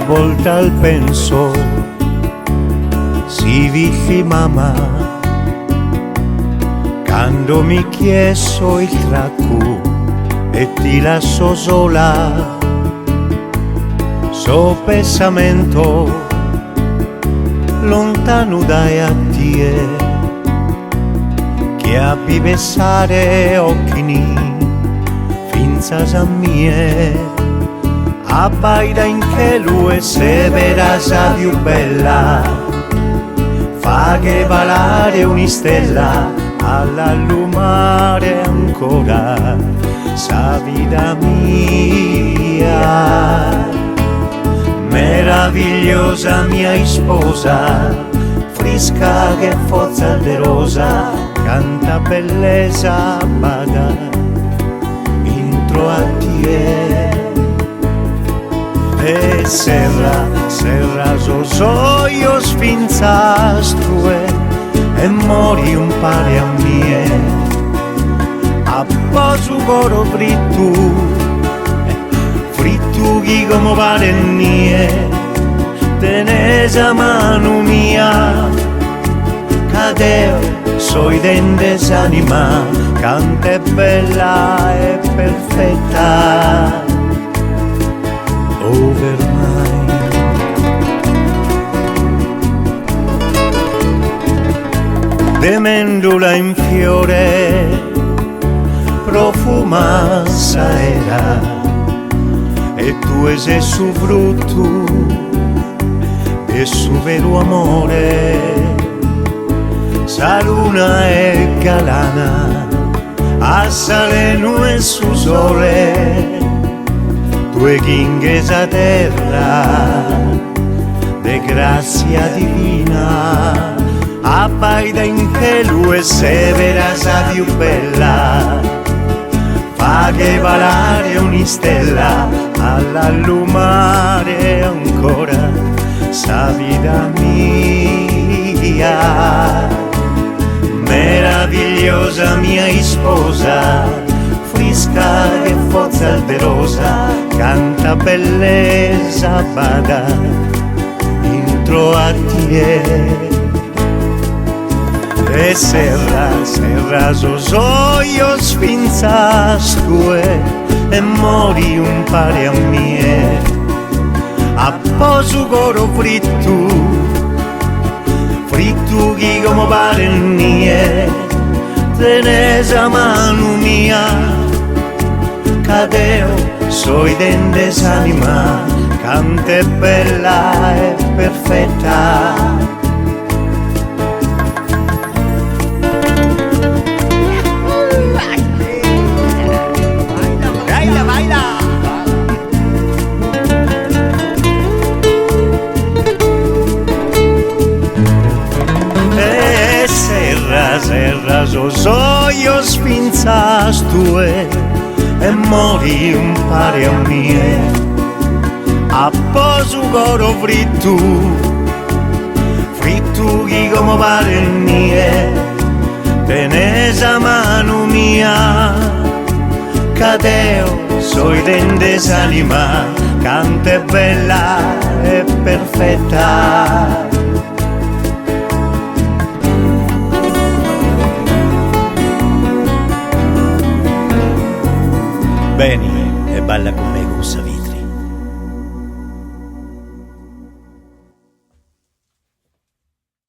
volta al penso, si vivi mamma, quando mi chiesto il tracco e ti lascio sola, so pensamento lontano dai a te, che abbi besare occhi finza a mie. Abbaida in che lui se vera sa più bella, fa che valare un'istella all'allumare ancora sa vita mia. Meravigliosa mia sposa, fresca che forza de rosa, canta bellezza bada intro a te. E serra io sfinzastue e mori un pare a mie, a posu coro frittu chi come pare nie, tenesa mano mia, cadeo soi dentes anima, canta è bella e perfetta. Overnight. De mendula in fiore profumasa era, e tu ese su frutto e su vero amore, sa luna e galana a saleno e su sole, due chinghes a terra de grazia divina, abbaida in che lui severa sa più bella, fa che valare un'istella all'allumare ancora sa vita mia. Meravigliosa mia sposa, fresca che forza alberosa, canta bellezza bada intro a te. E serra io sfinzastue e mori un pare a mie, a posu coro frittu chi come pare nie, tenesa mano mia, cadeo soi dentes anima, cante bella e perfetta. Serra io sfinzastue e mori un pare a mie, a posu coro frittu chi come pare nie, tenesa mano mia, cadeo soi dentes anima, canta bella e perfetta. Vieni e balla con me.